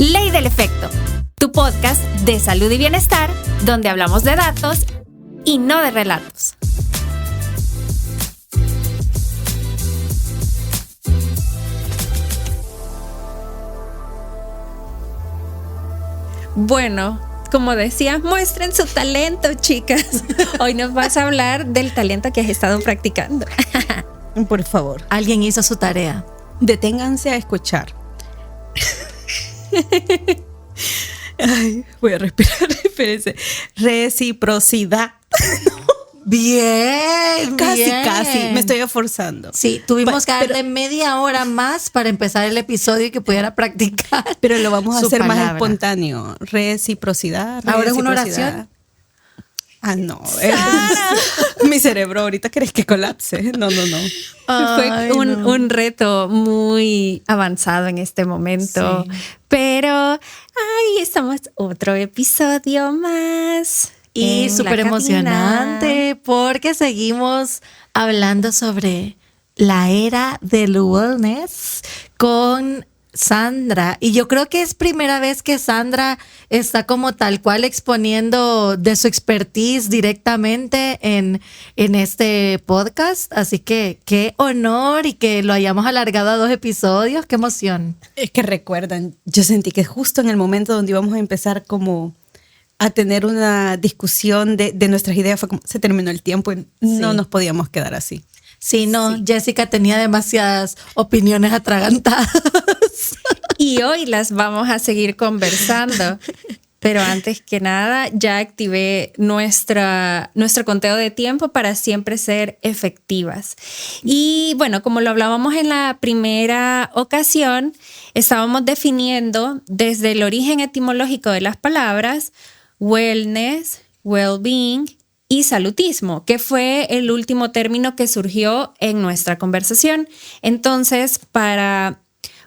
Ley del Efecto, tu podcast de salud y bienestar, donde hablamos de datos y no de relatos. Bueno, como decías, muestren su talento, chicas. Hoy nos vas a hablar del talento que has estado practicando. Por favor. Alguien hizo su tarea. Deténganse a escuchar. Ay, voy a respirar, espérense. Reciprocidad. Bien, Casi, bien. casi. Me estoy esforzando. Sí, tuvimos que darle media hora más para empezar el episodio y que pudiera practicar. Pero lo vamos a su hacer más palabra. espontáneo. Reciprocidad. ¿Ahora es una reciprocidad. oración? Ah, no. Mi cerebro ahorita querés que colapse. No. Fue un reto muy avanzado en este momento. Sí. Pero, estamos otro episodio más. Y en súper la emocionante porque seguimos hablando sobre la era del wellness con Sandra. Y yo creo que es primera vez que Sandra está como tal cual exponiendo de su expertise directamente en este podcast. Así que qué honor y que lo hayamos alargado a 2 episodios. Qué emoción. Es que recuerdan, yo sentí que justo en el momento donde íbamos a empezar como a tener una discusión de nuestras ideas, fue como se terminó el tiempo y no nos podíamos quedar así. Sí, no, Jessica tenía demasiadas opiniones atragantadas. Y hoy las vamos a seguir conversando. Pero antes que nada, ya activé nuestro conteo de tiempo para siempre ser efectivas. Y bueno, como lo hablábamos en la primera ocasión, estábamos definiendo desde el origen etimológico de las palabras wellness, well-being y salutismo, que fue el último término que surgió en nuestra conversación. Entonces, para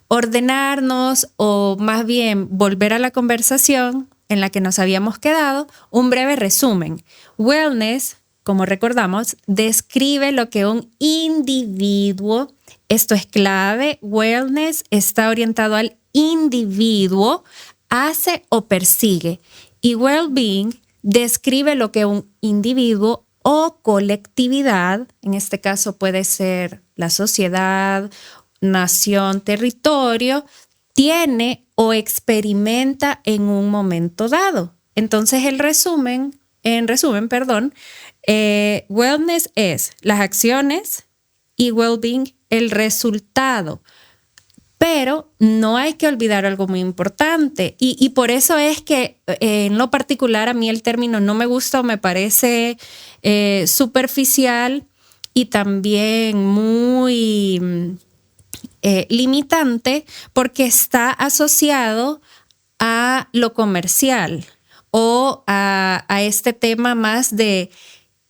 ordenarnos o más bien volver a la conversación en la que nos habíamos quedado, un breve resumen. Wellness, como recordamos, describe lo que un individuo, esto es clave, wellness está orientado al individuo, hace o persigue. Y well-being describe lo que un individuo o colectividad, en este caso puede ser la sociedad, nación, territorio, tiene o experimenta en un momento dado. Entonces, en resumen, wellness es las acciones y well-being el resultado. Pero no hay que olvidar algo muy importante y por eso es que en lo particular a mí el término no me gusta o me parece superficial y también muy limitante porque está asociado a lo comercial o a este tema más de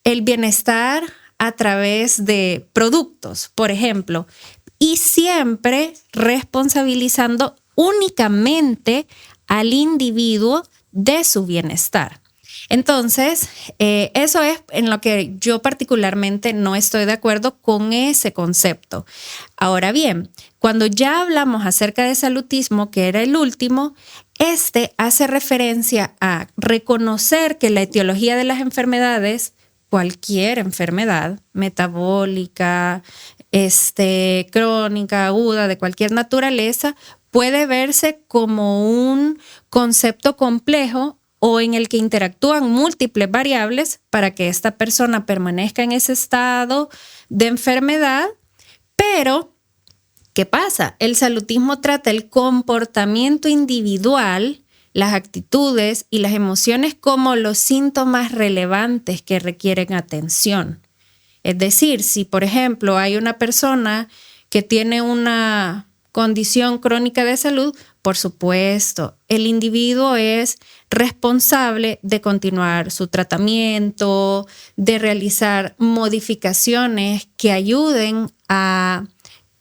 el bienestar a través de productos, por ejemplo. Y siempre responsabilizando únicamente al individuo de su bienestar. Entonces, eso es en lo que yo particularmente no estoy de acuerdo con ese concepto. Ahora bien, cuando ya hablamos acerca de salutismo, que era el último, este hace referencia a reconocer que la etiología de las enfermedades, cualquier enfermedad metabólica, crónica, aguda, de cualquier naturaleza, puede verse como un concepto complejo o en el que interactúan múltiples variables para que esta persona permanezca en ese estado de enfermedad. Pero, ¿qué pasa? El salutismo trata el comportamiento individual, las actitudes y las emociones como los síntomas relevantes que requieren atención. Es decir, si por ejemplo hay una persona que tiene una condición crónica de salud, por supuesto, el individuo es responsable de continuar su tratamiento, de realizar modificaciones que ayuden a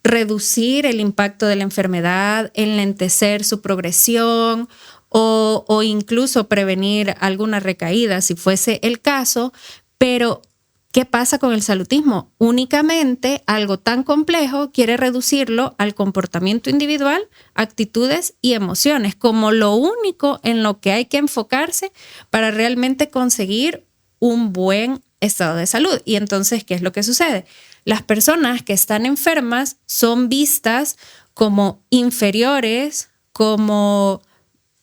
reducir el impacto de la enfermedad, enlentecer su progresión o incluso prevenir alguna recaída si fuese el caso, pero ¿qué pasa con el salutismo? Únicamente algo tan complejo quiere reducirlo al comportamiento individual, actitudes y emociones, como lo único en lo que hay que enfocarse para realmente conseguir un buen estado de salud. Y entonces, ¿qué es lo que sucede? Las personas que están enfermas son vistas como inferiores, como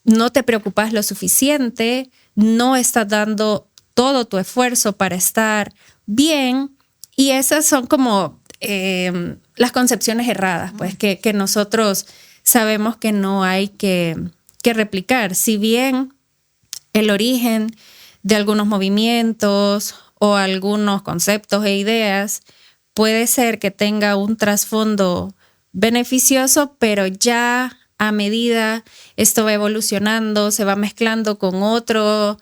no te preocupas lo suficiente, no estás dando todo tu esfuerzo para estar bien. Y esas son como las concepciones erradas, pues, que nosotros sabemos que no hay que replicar. Si bien el origen de algunos movimientos o algunos conceptos e ideas puede ser que tenga un trasfondo beneficioso, pero ya a medida esto va evolucionando, se va mezclando con otro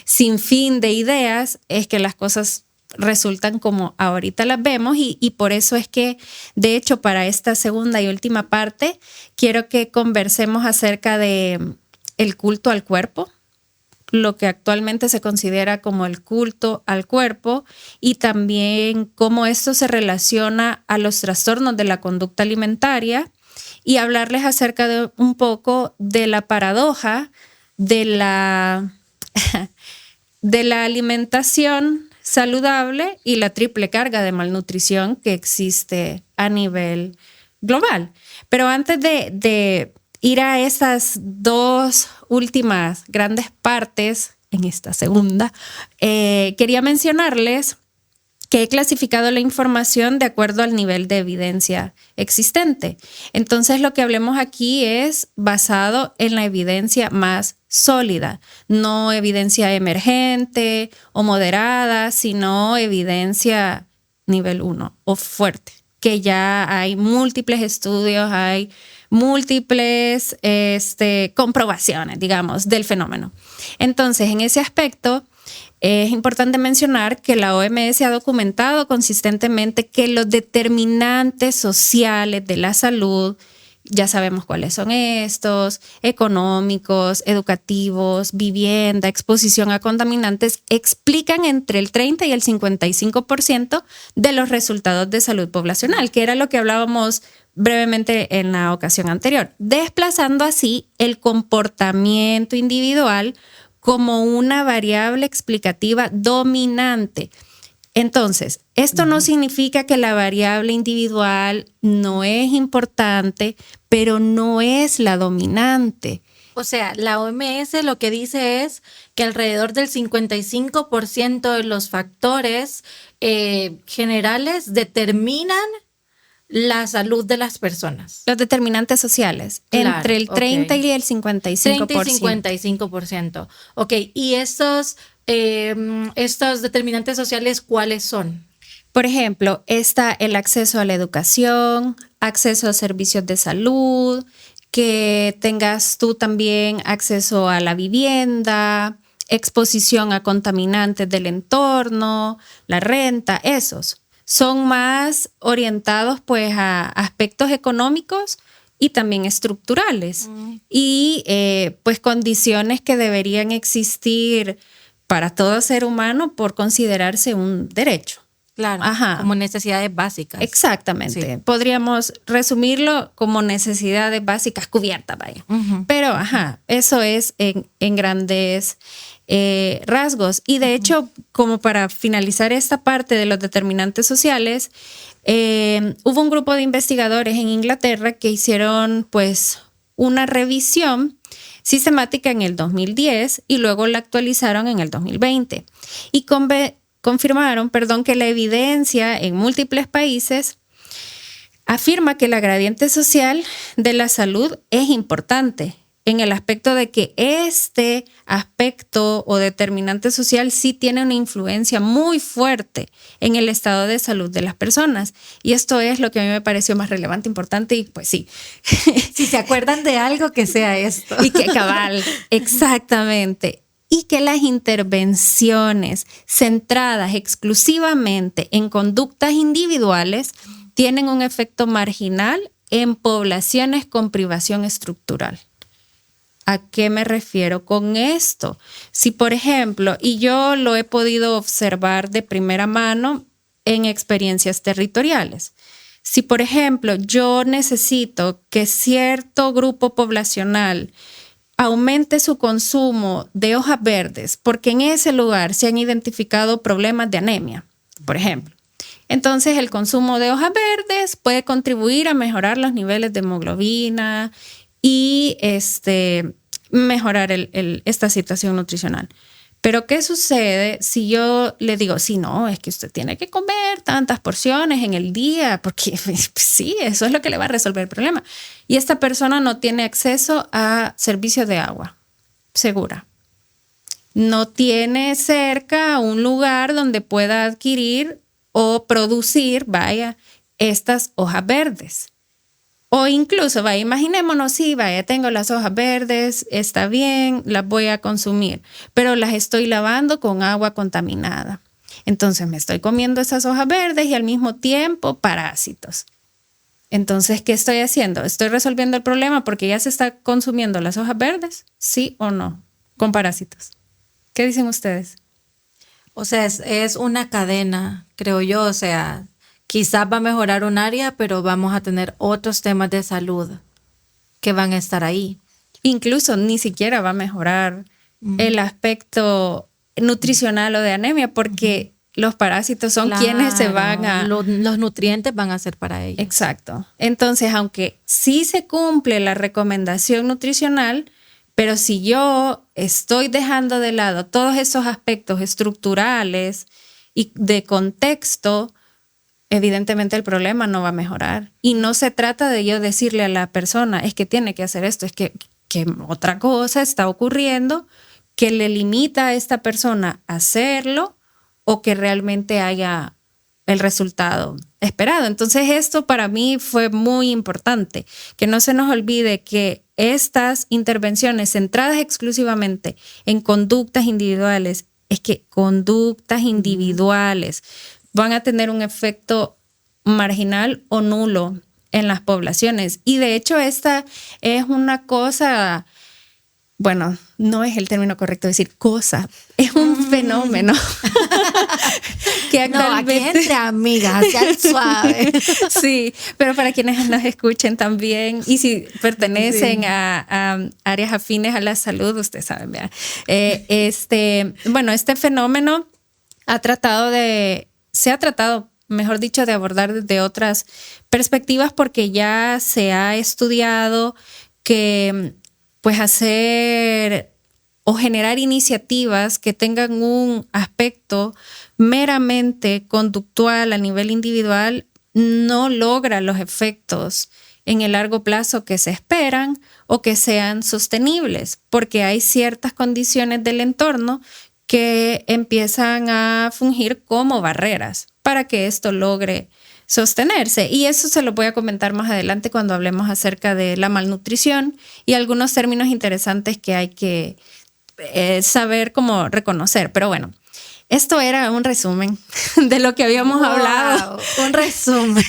sinfín de ideas, es que las cosas resultan como ahorita las vemos y por eso es que, de hecho, para esta segunda y última parte, quiero que conversemos acerca de el culto al cuerpo, lo que actualmente se considera como el culto al cuerpo y también cómo esto se relaciona a los trastornos de la conducta alimentaria y hablarles acerca de un poco de la paradoja de la alimentación saludable y la triple carga de malnutrición que existe a nivel global. Pero antes de ir a esas dos últimas grandes partes en esta segunda, quería mencionarles que he clasificado la información de acuerdo al nivel de evidencia existente. Entonces, lo que hablemos aquí es basado en la evidencia más sólida, no evidencia emergente o moderada, sino evidencia nivel 1 o fuerte, que ya hay múltiples estudios, hay múltiples comprobaciones, digamos, del fenómeno. Entonces, en ese aspecto, es importante mencionar que la OMS ha documentado consistentemente que los determinantes sociales de la salud, ya sabemos cuáles son estos, económicos, educativos, vivienda, exposición a contaminantes, explican entre el 30 y el 55% de los resultados de salud poblacional, que era lo que hablábamos brevemente en la ocasión anterior, desplazando así el comportamiento individual como una variable explicativa dominante. Entonces, esto no significa que la variable individual no es importante, pero no es la dominante. O sea, la OMS lo que dice es que alrededor del 55% de los factores generales determinan la salud de las personas. Los determinantes sociales, claro, entre el 30 y el 55%. 30 y 55%. Ok, ¿y estos determinantes sociales cuáles son? Por ejemplo, está el acceso a la educación, acceso a servicios de salud, que tengas tú también acceso a la vivienda, exposición a contaminantes del entorno, la renta, esos son más orientados pues a aspectos económicos y también estructurales y pues condiciones que deberían existir para todo ser humano por considerarse un derecho. Claro, como necesidades básicas. Exactamente. Sí. Podríamos resumirlo como necesidades básicas cubiertas, vaya. Pero, eso es en grandes rasgos. Y de hecho, como para finalizar esta parte de los determinantes sociales, hubo un grupo de investigadores en Inglaterra que hicieron pues una revisión sistemática en el 2010 y luego la actualizaron en el 2020. Y confirmaron, que la evidencia en múltiples países afirma que el gradiente social de la salud es importante en el aspecto de que este aspecto o determinante social sí tiene una influencia muy fuerte en el estado de salud de las personas. Y esto es lo que a mí me pareció más relevante, importante y pues sí. Si se acuerdan de algo, que sea esto. Y que cabal, exactamente. Y que las intervenciones centradas exclusivamente en conductas individuales tienen un efecto marginal en poblaciones con privación estructural. ¿A qué me refiero con esto? Si, por ejemplo, y yo lo he podido observar de primera mano en experiencias territoriales. Si, por ejemplo, yo necesito que cierto grupo poblacional aumente su consumo de hojas verdes porque en ese lugar se han identificado problemas de anemia, por ejemplo. Entonces, el consumo de hojas verdes puede contribuir a mejorar los niveles de hemoglobina y mejorar esta situación nutricional. Pero ¿qué sucede si yo le digo, sí, no, es que usted tiene que comer tantas porciones en el día? Porque sí, eso es lo que le va a resolver el problema. Y esta persona no tiene acceso a servicio de agua segura. No tiene cerca un lugar donde pueda adquirir o producir, estas hojas verdes. O incluso, imaginémonos, sí, tengo las hojas verdes, está bien, las voy a consumir, pero las estoy lavando con agua contaminada. Entonces me estoy comiendo esas hojas verdes y al mismo tiempo parásitos. Entonces, ¿qué estoy haciendo? ¿Estoy resolviendo el problema porque ya se está consumiendo las hojas verdes? ¿Sí o no? Con parásitos. ¿Qué dicen ustedes? O sea, es una cadena, creo yo, o sea, quizás va a mejorar un área, pero vamos a tener otros temas de salud que van a estar ahí. Incluso ni siquiera va a mejorar el aspecto nutricional o de anemia, porque los parásitos son quienes se van a... Los nutrientes van a ser para ellos. Exacto. Entonces, aunque sí se cumple la recomendación nutricional, pero si yo estoy dejando de lado todos esos aspectos estructurales y de contexto, evidentemente el problema no va a mejorar. Y no se trata de yo decirle a la persona, es que tiene que hacer esto, es que otra cosa está ocurriendo que le limita a esta persona a hacerlo o que realmente haya el resultado esperado. Entonces esto para mí fue muy importante, que no se nos olvide que estas intervenciones centradas exclusivamente en conductas individuales, es que conductas individuales van a tener un efecto marginal o nulo en las poblaciones. Y de hecho esta es una cosa, bueno, no es el término correcto decir cosa, es un fenómeno que actualmente... No, aquí entre amigas, ya suave. Sí, pero para quienes nos escuchen también, y si pertenecen a áreas afines a la salud, ustedes saben, ¿verdad? Este fenómeno se ha tratado, mejor dicho, de abordar desde otras perspectivas, porque ya se ha estudiado que pues hacer o generar iniciativas que tengan un aspecto meramente conductual a nivel individual no logra los efectos en el largo plazo que se esperan o que sean sostenibles, porque hay ciertas condiciones del entorno que empiezan a fungir como barreras para que esto logre sostenerse. Y eso se lo voy a comentar más adelante cuando hablemos acerca de la malnutrición y algunos términos interesantes que hay que saber cómo reconocer. Pero bueno, esto era un resumen de lo que habíamos hablado. Un resumen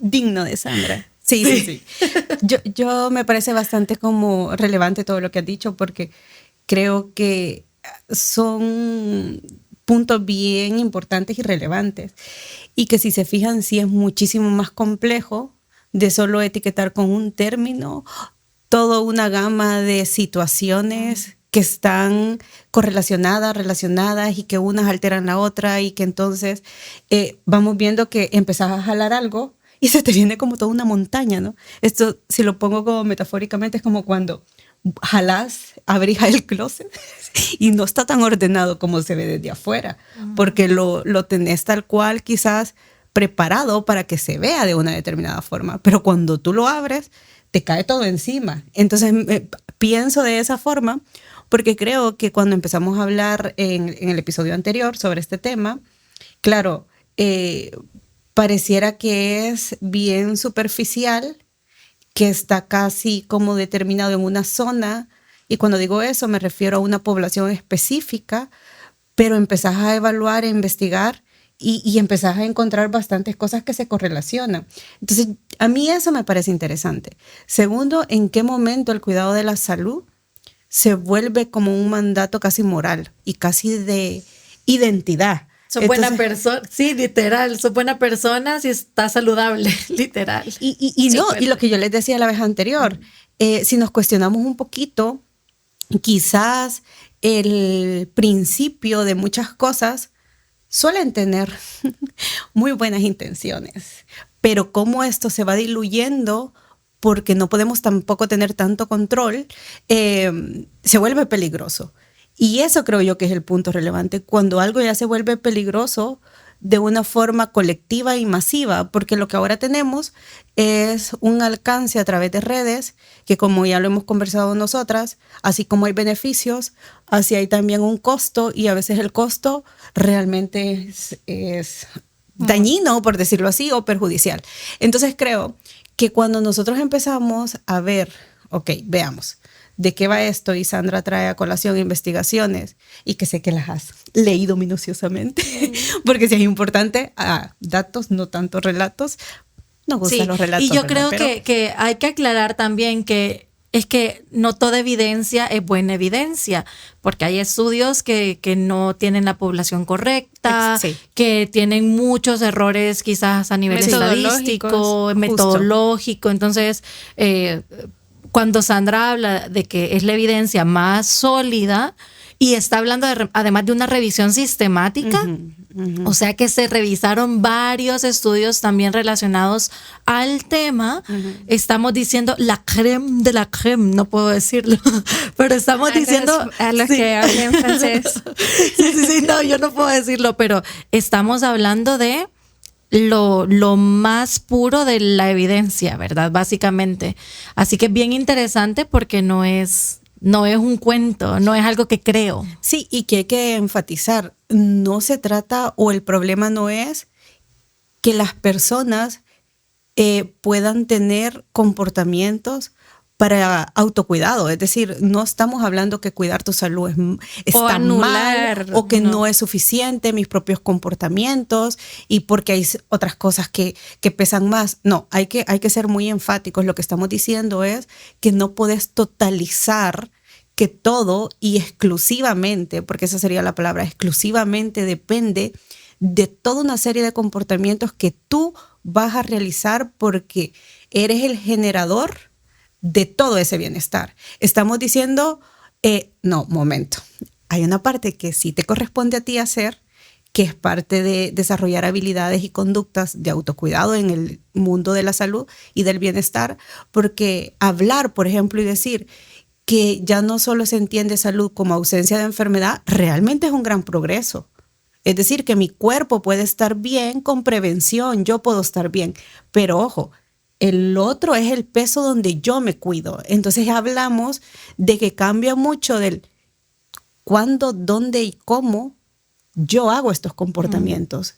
digno de Sandra. Sí. Yo me parece bastante como relevante todo lo que has dicho, porque creo que son puntos bien importantes y relevantes, y que si se fijan sí es muchísimo más complejo de solo etiquetar con un término toda una gama de situaciones que están relacionadas y que unas alteran la otra, y que entonces vamos viendo que empezás a jalar algo y se te viene como toda una montaña, ¿no? Esto, si lo pongo como metafóricamente, es como cuando jalás, abrís el closet y no está tan ordenado como se ve desde afuera, porque lo tenés tal cual quizás preparado para que se vea de una determinada forma, pero cuando tú lo abres te cae todo encima. Entonces pienso de esa forma porque creo que cuando empezamos a hablar en el episodio anterior sobre este tema, claro, pareciera que es bien superficial, que está casi como determinado en una zona, y cuando digo eso me refiero a una población específica, pero empezás a evaluar e investigar y empezás a encontrar bastantes cosas que se correlacionan. Entonces, a mí eso me parece interesante. Segundo, ¿en qué momento el cuidado de la salud se vuelve como un mandato casi moral y casi de identidad? Son buenas personas, sí, literal, son buenas personas y está saludable, literal. Y lo que yo les decía la vez anterior, si nos cuestionamos un poquito, quizás el principio de muchas cosas suelen tener muy buenas intenciones, pero cómo esto se va diluyendo porque no podemos tampoco tener tanto control, se vuelve peligroso. Y eso creo yo que es el punto relevante, cuando algo ya se vuelve peligroso de una forma colectiva y masiva, porque lo que ahora tenemos es un alcance a través de redes, que como ya lo hemos conversado nosotras, así como hay beneficios, así hay también un costo, y a veces el costo realmente es dañino, por decirlo así, o perjudicial. Entonces creo que cuando nosotros empezamos a ver, ok, veamos, ¿de qué va esto? Y Sandra trae a colación investigaciones y que sé que las has leído minuciosamente, porque si es importante, datos, no tanto relatos. Nos gustan los relatos. Y yo creo que hay que aclarar también que es que no toda evidencia es buena evidencia, porque hay estudios que no tienen la población correcta, sí, que tienen muchos errores quizás a nivel estadístico, metodológico. Entonces, cuando Sandra habla de que es la evidencia más sólida y está hablando además de una revisión sistemática, o sea que se revisaron varios estudios también relacionados al tema, estamos diciendo la crème de la crème, no puedo decirlo, pero estamos diciendo... A los que hablan francés. Sí, no, yo no puedo decirlo, pero estamos hablando de lo más puro de la evidencia, ¿verdad? Básicamente. Así que es bien interesante porque no es un cuento, no es algo que creo. Sí, y que hay que enfatizar, no se trata o el problema no es que las personas puedan tener comportamientos para autocuidado, es decir, no estamos hablando que cuidar tu salud está mal o que no es suficiente, mis propios comportamientos y porque hay otras cosas que pesan más. No, hay que ser muy enfáticos. Lo que estamos diciendo es que no puedes totalizar que todo y exclusivamente, porque esa sería la palabra, exclusivamente depende de toda una serie de comportamientos que tú vas a realizar porque eres el generador de todo ese bienestar. Estamos diciendo, no, momento, hay una parte que sí te corresponde a ti hacer, que es parte de desarrollar habilidades y conductas de autocuidado en el mundo de la salud y del bienestar, porque hablar, por ejemplo, y decir que ya no solo se entiende salud como ausencia de enfermedad, realmente es un gran progreso. Es decir, que mi cuerpo puede estar bien con prevención, yo puedo estar bien, pero ojo, el otro es el peso donde yo me cuido. Entonces hablamos de que cambia mucho del cuándo, dónde y cómo yo hago estos comportamientos.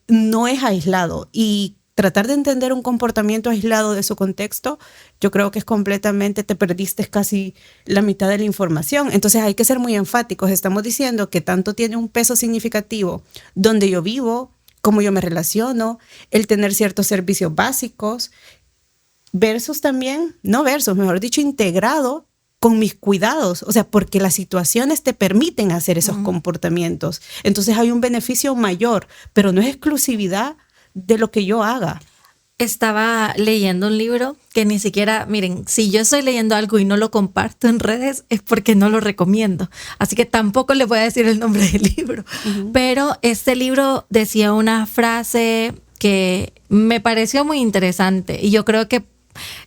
No es aislado y tratar de entender un comportamiento aislado de su contexto, yo creo que es completamente, te perdiste casi la mitad de la información. Entonces hay que ser muy enfáticos. Estamos diciendo que tanto tiene un peso significativo donde yo vivo, cómo yo me relaciono, el tener ciertos servicios básicos, versus también, no versus, mejor dicho, integrado con mis cuidados, o sea, porque las situaciones te permiten hacer esos comportamientos. Entonces hay un beneficio mayor, pero no es exclusividad de lo que yo haga. Estaba leyendo un libro que ni siquiera, miren, si yo estoy leyendo algo y no lo comparto en redes es porque no lo recomiendo. Así que tampoco les voy a decir el nombre del libro. Pero este libro decía una frase que me pareció muy interesante y yo creo que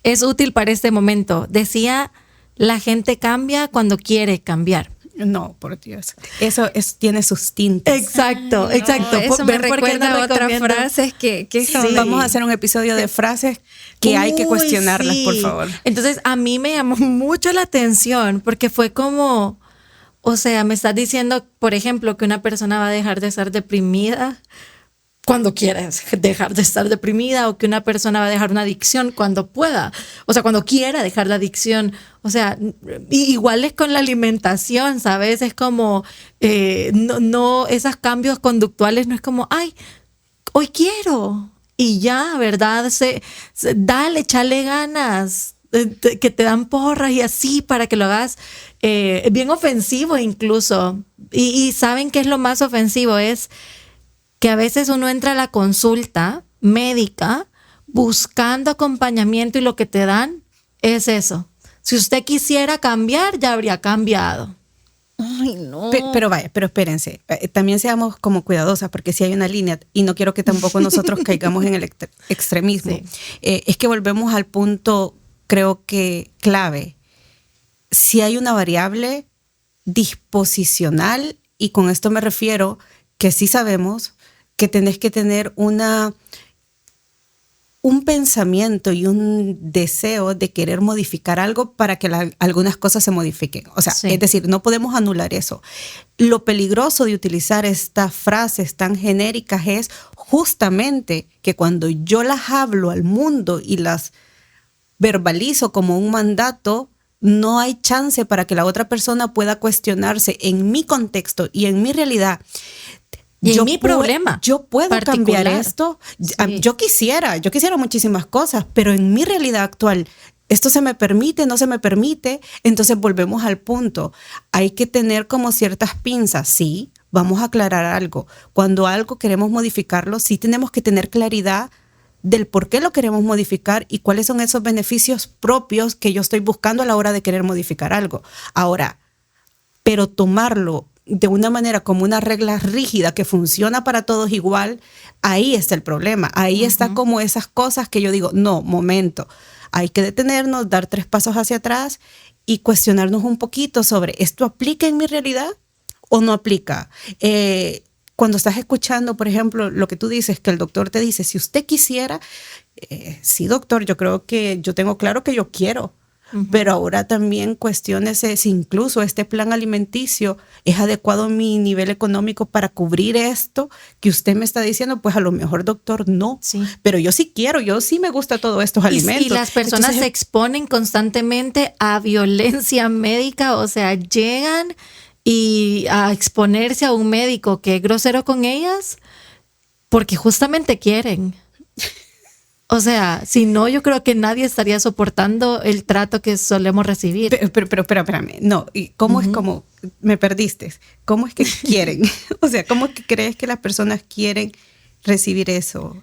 es útil para este momento. Decía, la gente cambia cuando quiere cambiar. No, por Dios. Eso tiene sus tintes. Exacto, exacto. Eso me recuerda a otras frases que son. Sí. Vamos a hacer un episodio de frases que hay que cuestionarlas, por favor. Entonces, a mí me llamó mucho la atención porque fue como, o sea, me estás diciendo, por ejemplo, que una persona va a dejar de estar deprimida cuando quieras dejar de estar deprimida, o que una persona va a dejar una adicción cuando pueda, o sea, cuando quiera dejar la adicción. O sea, igual es con la alimentación, ¿sabes? Es como, no, esos cambios conductuales no es como, ay, hoy quiero y ya, ¿verdad? Dale, échale ganas, que te dan porras y así para que lo hagas. Bien ofensivo incluso. Y ¿saben qué es lo más ofensivo? Es que a veces uno entra a la consulta médica buscando acompañamiento y lo que te dan es eso. Si usted quisiera cambiar, ya habría cambiado. Ay, no. Pero vaya, pero espérense, también seamos como cuidadosas, porque si hay una línea, y no quiero que tampoco nosotros caigamos en el extremismo. Sí. Es que volvemos al punto, creo que clave. Si hay una variable disposicional, y con esto me refiero que sí sabemos que tenés que tener un pensamiento y un deseo de querer modificar algo para que algunas cosas se modifiquen. O sea, Sí. Es decir, no podemos anular eso. Lo peligroso de utilizar estas frases tan genéricas es justamente que cuando yo las hablo al mundo y las verbalizo como un mandato, no hay chance para que la otra persona pueda cuestionarse en mi contexto y en mi realidad. Y en mi problema yo puedo particular. cambiar esto. Sí. Yo quisiera muchísimas cosas, pero en mi realidad actual, esto se me permite, no se me permite. Entonces volvemos al punto. Hay que tener como ciertas pinzas. Sí, vamos a aclarar algo. Cuando algo queremos modificarlo, sí tenemos que tener claridad del por qué lo queremos modificar y cuáles son esos beneficios propios que yo estoy buscando a la hora de querer modificar algo. Ahora, pero tomarlo de una manera como una regla rígida que funciona para todos igual, ahí está el problema. Ahí está como esas cosas que yo digo, no, momento, hay que detenernos, dar 3 pasos hacia atrás y cuestionarnos un poquito sobre, ¿esto aplica en mi realidad o no aplica? Cuando estás escuchando, por ejemplo, lo que tú dices, que el doctor te dice, si usted quisiera, sí, doctor, yo creo que yo tengo claro que yo quiero. Pero ahora también cuestiónese si incluso este plan alimenticio es adecuado a mi nivel económico para cubrir esto que usted me está diciendo. Pues a lo mejor, doctor, no. Sí. Pero yo sí quiero, yo sí me gusta todos estos alimentos. Y las personas Entonces, se exponen constantemente a violencia médica, o sea, llegan y a exponerse a un médico que es grosero con ellas porque justamente quieren. O sea, si no, yo creo que nadie estaría soportando el trato que solemos recibir. pero espérame, no, ¿y cómo es como, me perdiste? ¿Cómo es que quieren? O sea, ¿cómo es que crees que las personas quieren recibir eso?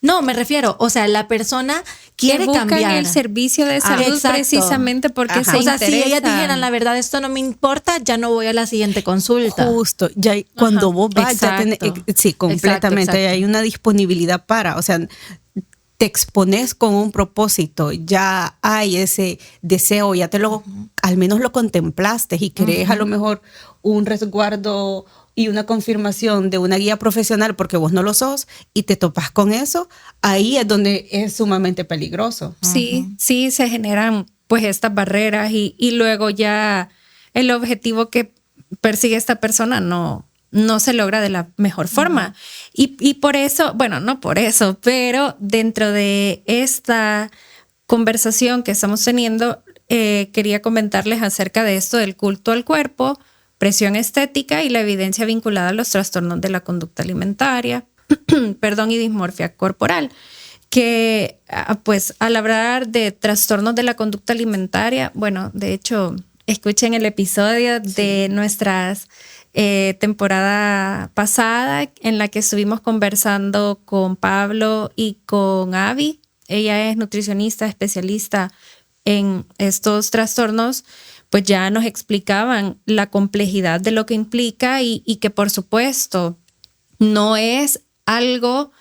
No, me refiero, o sea, la persona quiere que buscan cambiar el servicio de salud exacto. precisamente porque Ajá. se O sea, si ellas interesan. dijeran la verdad, esto no me importa, ya no voy a la siguiente consulta. Justo, ya cuando vos vas, ya tenés, Exacto. sí, completamente, Exacto. hay una disponibilidad para, o sea, te expones con un propósito, ya hay ese deseo, ya te lo, al menos lo contemplaste y querés a lo mejor un resguardo y una confirmación de una guía profesional porque vos no lo sos y te topas con eso, ahí es donde es sumamente peligroso. Sí, sí, se generan pues estas barreras y luego ya el objetivo que persigue esta persona no se logra de la mejor forma. Y por eso, bueno, no por eso, pero dentro de esta conversación que estamos teniendo, quería comentarles acerca de esto del culto al cuerpo, presión estética y la evidencia vinculada a los trastornos de la conducta alimentaria, perdón, y dismorfia corporal. Que pues al hablar de trastornos de la conducta alimentaria, bueno, de hecho, escuchen el episodio de nuestras temporada pasada en la que estuvimos conversando con Pablo y con Abby. Ella es nutricionista, especialista en estos trastornos, pues ya nos explicaban la complejidad de lo que implica y que por supuesto no es algo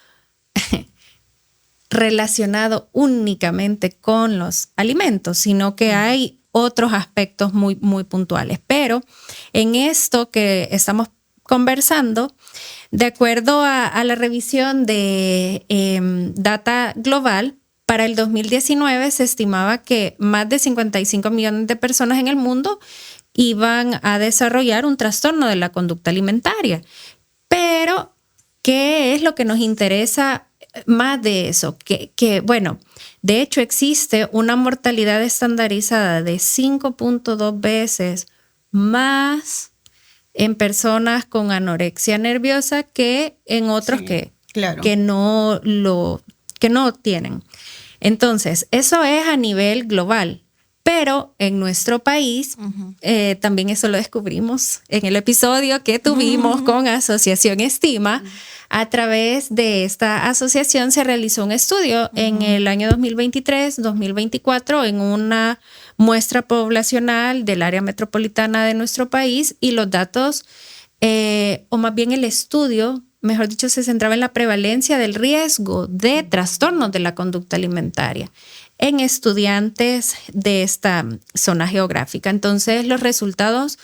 relacionado únicamente con los alimentos, sino que hay otros aspectos muy, muy puntuales. Pero en esto que estamos conversando, de acuerdo a la revisión de Data Global, para el 2019 se estimaba que más de 55 millones de personas en el mundo iban a desarrollar un trastorno de la conducta alimentaria. Pero ¿qué es lo que nos interesa más de eso? Bueno, de hecho existe una mortalidad estandarizada de 5.2 veces más en personas con anorexia nerviosa que en otros que no tienen. Entonces, eso es a nivel global. Pero en nuestro país, también eso lo descubrimos en el episodio que tuvimos con Asociación Estima. A través de esta asociación se realizó un estudio en el año 2023-2024 en una muestra poblacional del área metropolitana de nuestro país, y los datos, o más bien el estudio, mejor dicho, se centraba en la prevalencia del riesgo de trastornos de la conducta alimentaria en estudiantes de esta zona geográfica. Entonces, los resultados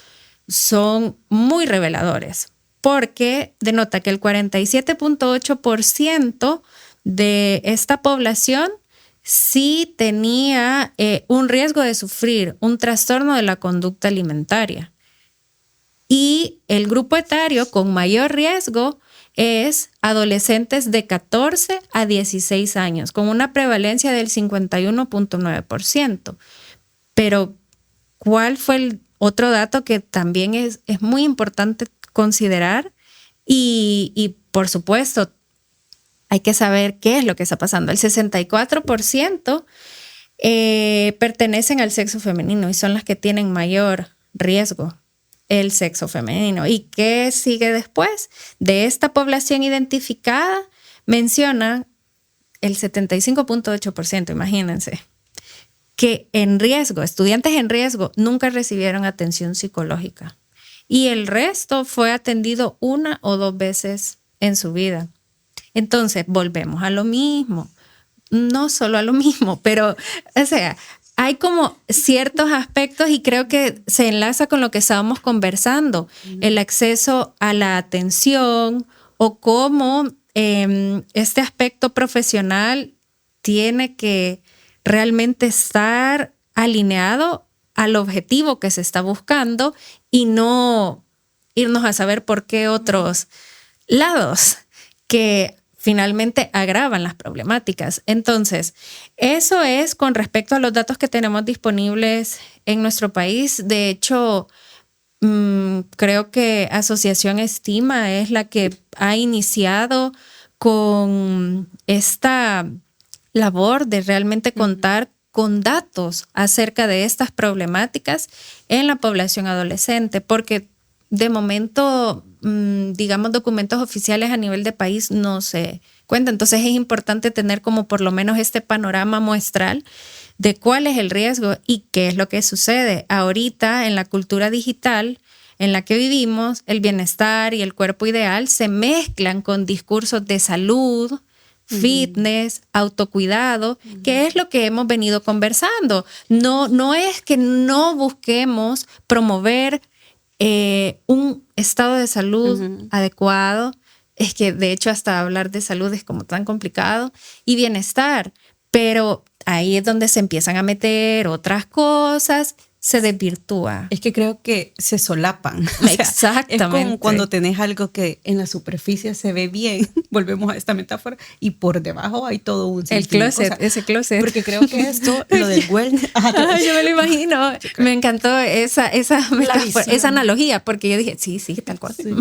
son muy reveladores, porque denota que el 47.8% de esta población sí tenía un riesgo de sufrir un trastorno de la conducta alimentaria. Y el grupo etario con mayor riesgo es adolescentes de 14 a 16 años, con una prevalencia del 51.9%. Pero, ¿cuál fue el otro dato que también es muy importante considerar? Y por supuesto, hay que saber qué es lo que está pasando. El 64% pertenecen al sexo femenino y son las que tienen mayor riesgo, el sexo femenino. ¿Y qué sigue después? De esta población identificada, menciona el 75.8%, imagínense, que en riesgo, estudiantes en riesgo, nunca recibieron atención psicológica. Y el resto fue atendido 1 o 2 veces en su vida. Entonces, volvemos a lo mismo. No solo a lo mismo, pero, o sea, hay como ciertos aspectos, y creo que se enlaza con lo que estábamos conversando, el acceso a la atención, o cómo este aspecto profesional tiene que realmente estar alineado al objetivo que se está buscando y no irnos a saber por qué otros lados que finalmente agravan las problemáticas. Entonces, eso es con respecto a los datos que tenemos disponibles en nuestro país. De hecho, creo que Asociación Estima es la que ha iniciado con esta labor de realmente contar con datos acerca de estas problemáticas en la población adolescente, porque de momento, digamos, documentos oficiales a nivel de país no se cuentan. Entonces es importante tener como por lo menos este panorama muestral de cuál es el riesgo y qué es lo que sucede. Ahorita en la cultura digital en la que vivimos, el bienestar y el cuerpo ideal se mezclan con discursos de salud, fitness, autocuidado, que es lo que hemos venido conversando. No es que no busquemos promover un estado de salud adecuado, es que de hecho hasta hablar de salud es como tan complicado, y bienestar, pero ahí es donde se empiezan a meter otras cosas, se desvirtúa. Es que creo que se solapan. Exactamente. Es como cuando tenés algo que en la superficie se ve bien, volvemos a esta metáfora, y por debajo hay todo un el closet, ese closet. Porque creo que esto, lo del wellness. Yo me lo imagino. Me encantó esa analogía, porque yo dije, sí, tal cual. Sí.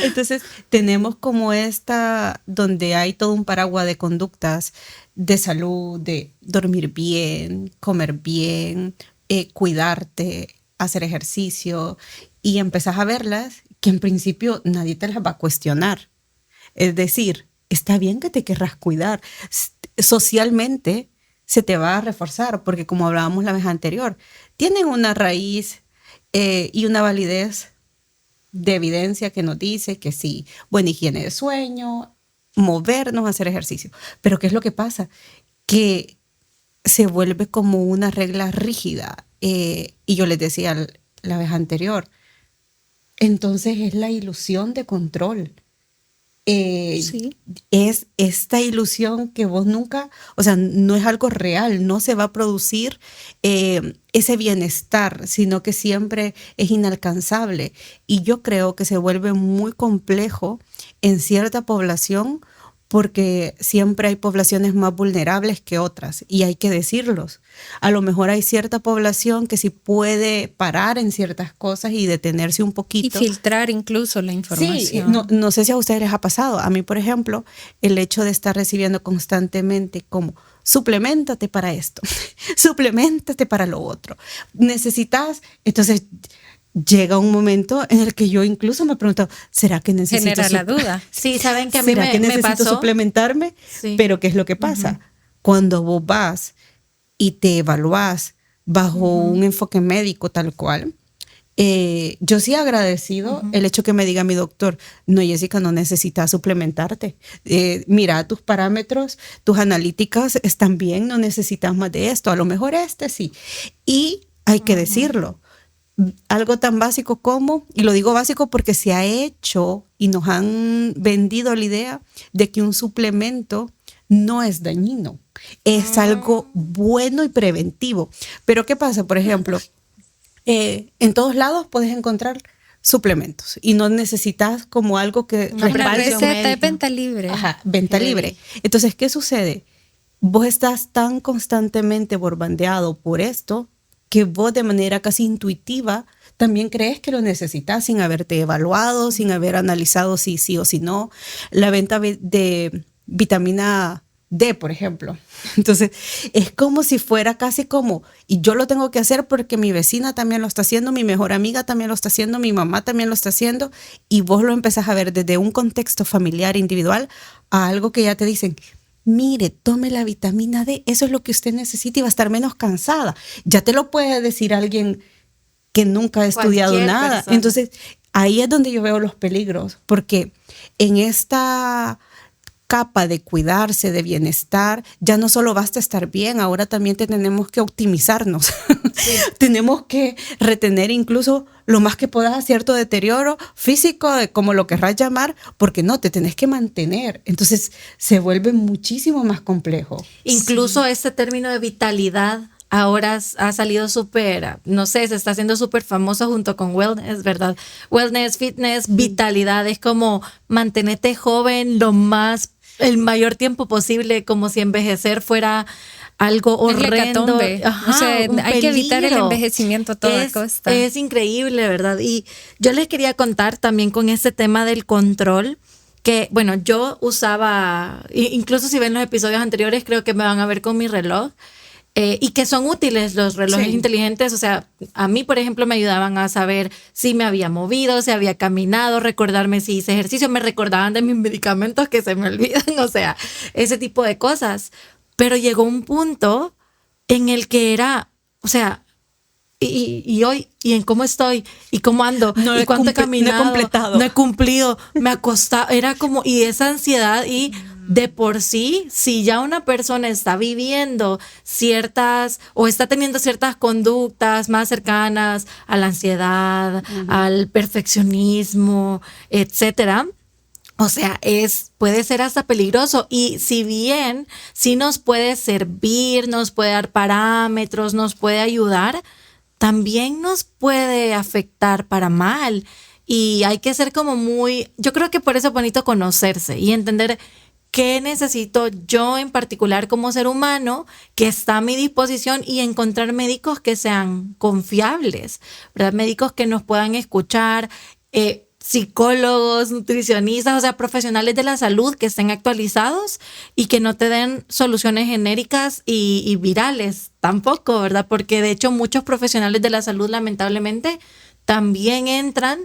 Entonces, tenemos como esta, donde hay todo un paraguas de conductas de salud, de dormir bien, comer bien, cuidarte, hacer ejercicio, y empezás a verlas que en principio nadie te las va a cuestionar. Es decir, está bien que te querrás cuidar. Socialmente se te va a reforzar porque, como hablábamos la vez anterior, tienen una raíz y una validez de evidencia que nos dice que sí, buena higiene de sueño, movernos, hacer ejercicio. Pero ¿qué es lo que pasa? Que se vuelve como una regla rígida. Y yo les decía la vez anterior, entonces es la ilusión de control. Sí. es esta ilusión que vos nunca, o sea, no es algo real, no se va a producir ese bienestar, sino que siempre es inalcanzable. Y yo creo que se vuelve muy complejo en cierta población porque siempre hay poblaciones más vulnerables que otras y hay que decirlos. A lo mejor hay cierta población que sí puede parar en ciertas cosas y detenerse un Y poquito. filtrar incluso la información. Sí, no sé si a ustedes les ha pasado. A mí, por ejemplo, el hecho de estar recibiendo constantemente como supleméntate para esto, supleméntate para lo otro. Necesitas, entonces llega un momento en el que yo incluso me pregunto, ¿será que necesito Genera la duda. Sí, saben que a mí ¿será que me necesito pasó. suplementarme? Sí. Pero ¿qué es lo que pasa? Cuando vos vas y te evaluás bajo un enfoque médico tal cual, yo sí he agradecido el hecho que me diga mi doctor, no, Jessica, no necesitas suplementarte. Mira, tus parámetros, tus analíticas están bien, no necesitas más de esto. A lo mejor sí. Y hay que decirlo. Algo tan básico como, y lo digo básico porque se ha hecho y nos han vendido la idea de que un suplemento no es dañino, es algo bueno y preventivo. Pero ¿qué pasa? Por ejemplo, en todos lados puedes encontrar suplementos y no necesitas como algo que Una Una respalde. prescripción receta de médica. venta libre. Ajá, venta libre. Entonces, ¿qué sucede? Vos estás tan constantemente bombardeado por esto que vos de manera casi intuitiva también crees que lo necesitas sin haberte evaluado, sin haber analizado si sí o si no. La venta de vitamina D, por ejemplo. Entonces, es como si fuera casi como, y yo lo tengo que hacer porque mi vecina también lo está haciendo, mi mejor amiga también lo está haciendo, mi mamá también lo está haciendo, y vos lo empezás a ver desde un contexto familiar, individual, a algo que ya te dicen, mire, tome la vitamina D, eso es lo que usted necesita y va a estar menos cansada. Ya te lo puede decir alguien que nunca ha estudiado Cualquier nada. persona. Entonces, ahí es donde yo veo los peligros, porque en esta capa de cuidarse, de bienestar, ya no solo basta estar bien, ahora también tenemos que optimizarnos. Tenemos que retener incluso lo más que puedas cierto deterioro físico, como lo querrás llamar, porque no, te tenés que mantener. Entonces se vuelve muchísimo más complejo. Incluso este término de vitalidad ahora ha salido súper, no sé, se está haciendo súper famoso junto con wellness, ¿verdad? Wellness, fitness, vitalidad, es como mantenerte joven el mayor tiempo posible, como si envejecer fuera algo Es la horrendo. hecatombe. Ajá, O sea, un hay que evitar el peligro. envejecimiento a toda costa. Es increíble, ¿verdad? Y yo les quería contar también con este tema del control, que, bueno, yo usaba, incluso si ven los episodios anteriores, creo que me van a ver con mi reloj. Y que son útiles los relojes Sí. inteligentes. O sea, a mí, por ejemplo, me ayudaban a saber si me había movido, si había caminado, recordarme si hice ejercicio, me recordaban de mis medicamentos que se me olvidan, o sea, ese tipo de cosas. Pero llegó un punto en el que era, o sea, y hoy, y en cómo estoy, y cómo ando, No y he cuánto he caminado, no he completado. no he cumplido, me acostaba, era como, y esa ansiedad, y de por sí, si ya una persona está viviendo ciertas, o está teniendo ciertas conductas más cercanas a la ansiedad, al perfeccionismo, etcétera, o sea, puede ser hasta peligroso. Y si bien sí nos puede servir, nos puede dar parámetros, nos puede ayudar, también nos puede afectar para mal. Y hay que ser como yo creo que por eso es bonito conocerse y entender qué necesito yo en particular como ser humano que está a mi disposición y encontrar médicos que sean confiables, ¿verdad? Médicos que nos puedan escuchar, psicólogos, nutricionistas, o sea, profesionales de la salud que estén actualizados y que no te den soluciones genéricas y virales tampoco, ¿verdad? Porque de hecho muchos profesionales de la salud lamentablemente también entran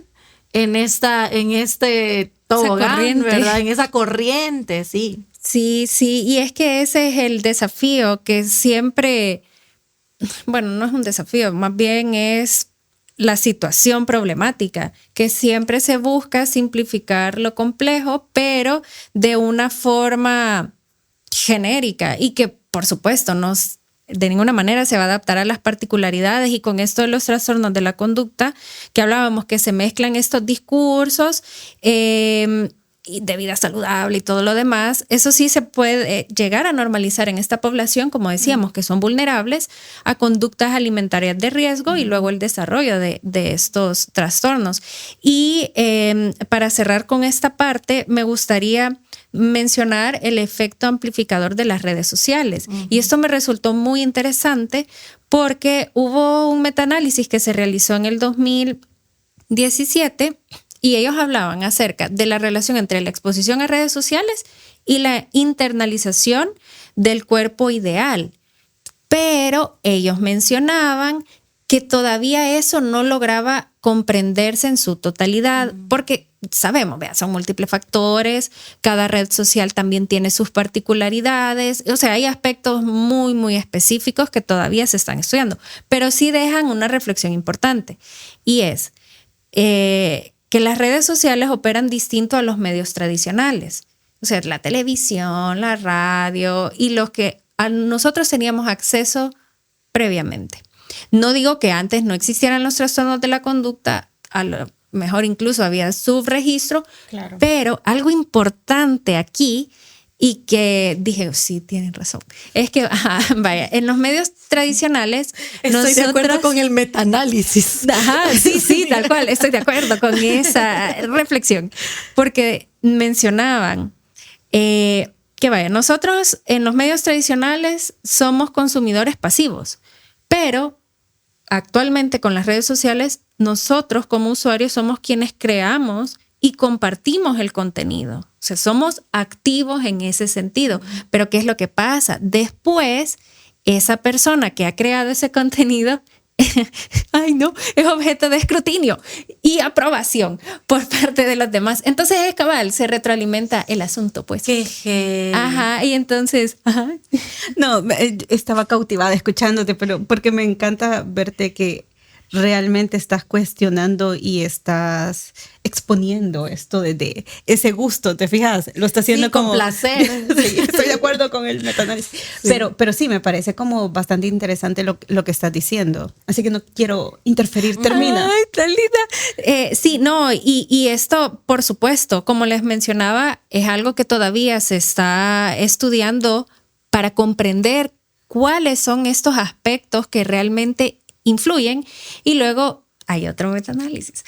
en este tobogán, corriente. ¿verdad? En esa corriente, sí. Sí, sí, y es que ese es el desafío que siempre, bueno, no es un desafío, más bien es la situación problemática, que siempre se busca simplificar lo complejo, pero de una forma genérica y que, por supuesto, de ninguna manera se va a adaptar a las particularidades. Y con esto de los trastornos de la conducta que hablábamos, que se mezclan estos discursos, de vida saludable y todo lo demás, eso sí se puede llegar a normalizar en esta población, como decíamos, que son vulnerables a conductas alimentarias de riesgo y luego el desarrollo de estos trastornos. Y para cerrar con esta parte, me gustaría mencionar el efecto amplificador de las redes sociales. Y esto me resultó muy interesante porque hubo un metaanálisis que se realizó en el 2017 y ellos hablaban acerca de la relación entre la exposición a redes sociales y la internalización del cuerpo ideal. Pero ellos mencionaban que todavía eso no lograba comprenderse en su totalidad, porque sabemos, son múltiples factores, cada red social también tiene sus particularidades, o sea, hay aspectos muy, muy específicos que todavía se están estudiando, pero sí dejan una reflexión importante, y es que las redes sociales operan distinto a los medios tradicionales, o sea, la televisión, la radio y los que a nosotros teníamos acceso previamente. No digo que antes no existieran los trastornos de la conducta, a lo mejor incluso había subregistro, claro. Pero algo importante aquí y que dije, sí, tienen razón, es que, vaya, en los medios tradicionales estoy de acuerdo con el metaanálisis. Sí, tal cual, estoy de acuerdo con esa reflexión, porque mencionaban que, vaya, nosotros en los medios tradicionales somos consumidores pasivos, pero actualmente con las redes sociales, nosotros como usuarios somos quienes creamos y compartimos el contenido. O sea, somos activos en ese sentido. Pero ¿qué es lo que pasa? Después, esa persona que ha creado ese contenido es objeto de escrutinio y aprobación por parte de los demás. Entonces es cabal, se retroalimenta el asunto, pues. Y entonces... No, estaba cautivada escuchándote, pero porque me encanta verte que realmente estás cuestionando y estás exponiendo esto de ese gusto, ¿te fijas? Lo está haciendo con placer. Sí, estoy de acuerdo con el metaanálisis. Sí. Pero sí, me parece como bastante interesante lo que estás diciendo. Así que no quiero interferir. Termina. Ay, tan linda. Sí, no, y esto, por supuesto, como les mencionaba, es algo que todavía se está estudiando para comprender cuáles son estos aspectos que realmente influyen, y luego hay otro metaanálisis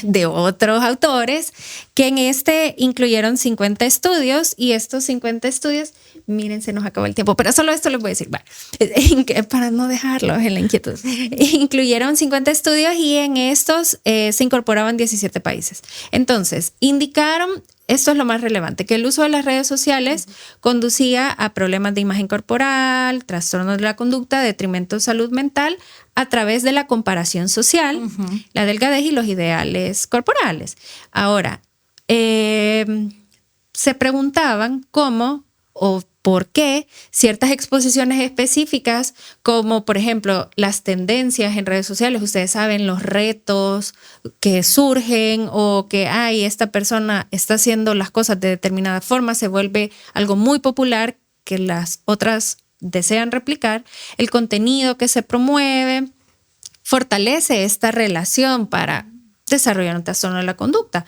de otros autores que en este incluyeron 50 estudios, y estos 50 estudios, miren, se nos acabó el tiempo, pero solo esto les voy a decir, para no dejarlos en la inquietud. Incluyeron 50 estudios y en estos se incorporaban 17 países. Entonces, indicaron, esto es lo más relevante, que el uso de las redes sociales conducía a problemas de imagen corporal, trastornos de la conducta, detrimento de salud mental, a través de la comparación social, la delgadez y los ideales corporales. Ahora, se preguntaban cómo o por qué ciertas exposiciones específicas, como por ejemplo las tendencias en redes sociales, ustedes saben, los retos que surgen o que esta persona está haciendo las cosas de determinada forma, se vuelve algo muy popular que las otras desean replicar, el contenido que se promueve fortalece esta relación para desarrollar un trastorno de la conducta.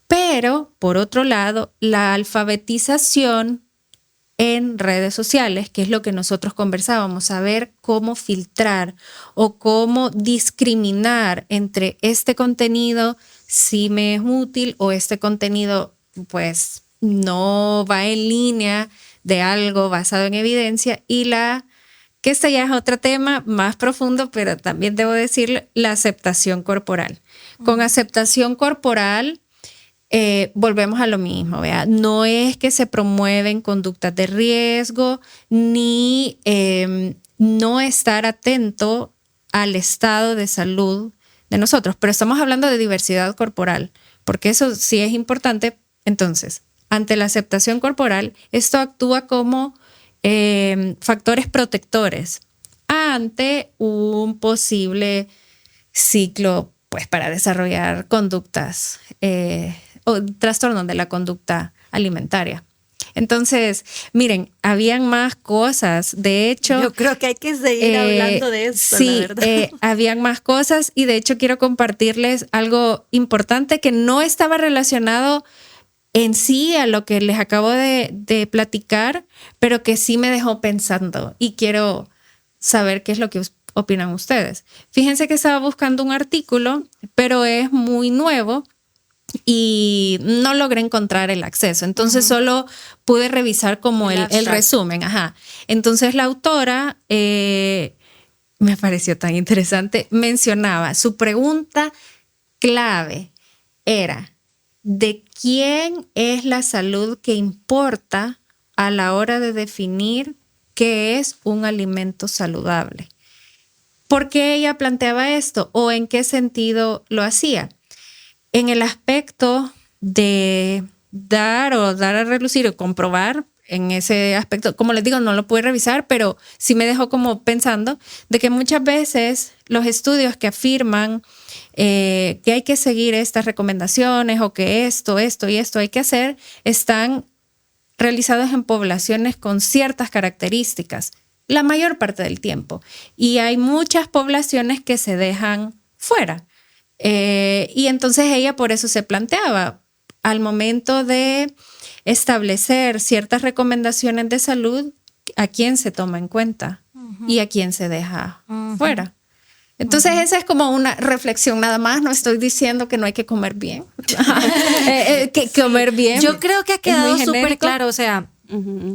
Pero, por otro lado, la alfabetización en redes sociales, que es lo que nosotros conversábamos, saber cómo filtrar o cómo discriminar entre este contenido, si me es útil, o este contenido pues no va en línea de algo basado en evidencia, y que este ya es otro tema más profundo, pero también debo decir la aceptación corporal. Con aceptación corporal volvemos a lo mismo, ¿vea? No es que se promueven conductas de riesgo ni no estar atento al estado de salud de nosotros, pero estamos hablando de diversidad corporal, porque eso sí es importante. Entonces, ante la aceptación corporal, esto actúa como factores protectores ante un posible ciclo, pues, para desarrollar conductas o trastornos de la conducta alimentaria. Entonces, miren, habían más cosas. De hecho, yo creo que hay que seguir hablando de esto. Sí, la verdad. Habían más cosas, y de hecho quiero compartirles algo importante que no estaba relacionado en sí a lo que les acabo de platicar, pero que sí me dejó pensando y quiero saber qué es lo que opinan ustedes. Fíjense que estaba buscando un artículo, pero es muy nuevo y no logré encontrar el acceso. Entonces solo pude revisar como el resumen. Ajá. Entonces la autora, me pareció tan interesante, mencionaba, su pregunta clave era, ¿de quién es la salud que importa a la hora de definir qué es un alimento saludable? ¿Por qué ella planteaba esto o en qué sentido lo hacía? En el aspecto de dar a relucir o comprobar, en ese aspecto, como les digo, no lo pude revisar, pero sí me dejó como pensando de que muchas veces los estudios que afirman que hay que seguir estas recomendaciones o que esto y esto hay que hacer, están realizados en poblaciones con ciertas características, la mayor parte del tiempo. Y hay muchas poblaciones que se dejan fuera. Y entonces ella por eso se planteaba, al momento de establecer ciertas recomendaciones de salud, ¿a quién se toma en cuenta? Y a quién se deja fuera. Entonces esa es como una reflexión nada más. No estoy diciendo que no hay que comer bien. Que comer bien. Yo creo que ha quedado súper claro. O sea,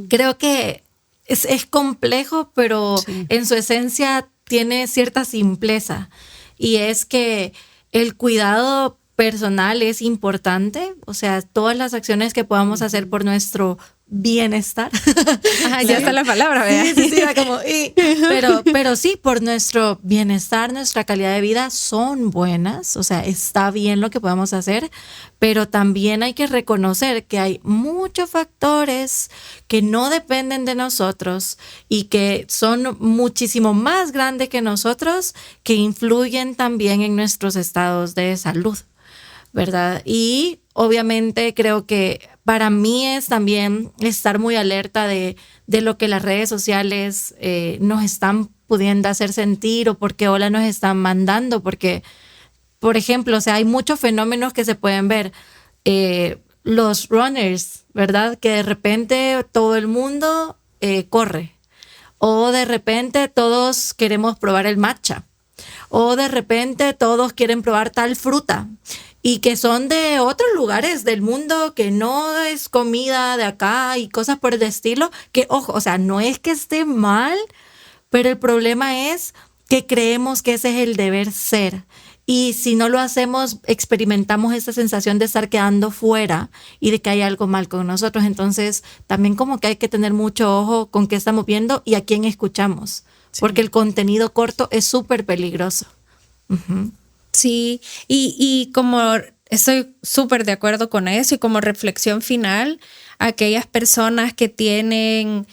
creo que es complejo, pero en su esencia tiene cierta simpleza. Y es que el cuidado personal es importante. O sea, todas las acciones que podamos hacer por nuestro bienestar. Ajá, ya está la palabra, ¿verdad? Sí, como, pero sí, por nuestro bienestar, nuestra calidad de vida son buenas, o sea, está bien lo que podamos hacer, pero también hay que reconocer que hay muchos factores que no dependen de nosotros y que son muchísimo más grandes que nosotros, que influyen también en nuestros estados de salud, ¿verdad? Y obviamente creo que para mí es también estar muy alerta de lo que las redes sociales nos están pudiendo hacer sentir o por qué ola nos están mandando, porque, por ejemplo, o sea, hay muchos fenómenos que se pueden ver. Los runners, ¿verdad? Que de repente todo el mundo corre, o de repente todos queremos probar el matcha, o de repente todos quieren probar tal fruta, y que son de otros lugares del mundo, que no es comida de acá y cosas por el estilo, que ojo, o sea, no es que esté mal, pero el problema es que creemos que ese es el deber ser. Y si no lo hacemos, experimentamos esa sensación de estar quedando fuera y de que hay algo mal con nosotros. Entonces, también como que hay que tener mucho ojo con qué estamos viendo y a quién escuchamos, porque el contenido corto es súper peligroso. Sí, y como estoy súper de acuerdo con eso, y como reflexión final, aquellas personas que tienen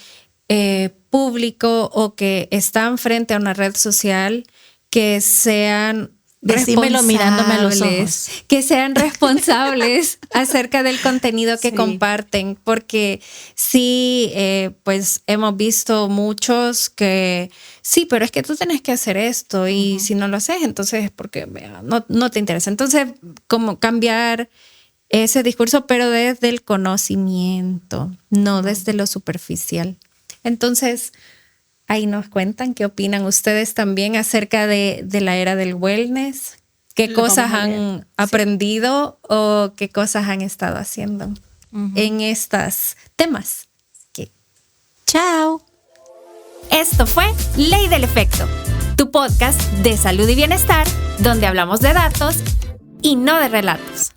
público o que están frente a una red social, que sean Decímelo mirándome a los ojos. Que sean responsables acerca del contenido que comparten, porque sí, pues hemos visto muchos que sí, pero es que tú tienes que hacer esto y si no lo haces, entonces es porque no te interesa. Entonces, como cambiar ese discurso, pero desde el conocimiento, no desde lo superficial. Entonces, ahí nos cuentan qué opinan ustedes también acerca de la era del wellness. ¿Qué cosas han aprendido o qué cosas han estado haciendo en estos temas? Chao. Esto fue Ley del Efecto, tu podcast de salud y bienestar, donde hablamos de datos y no de relatos.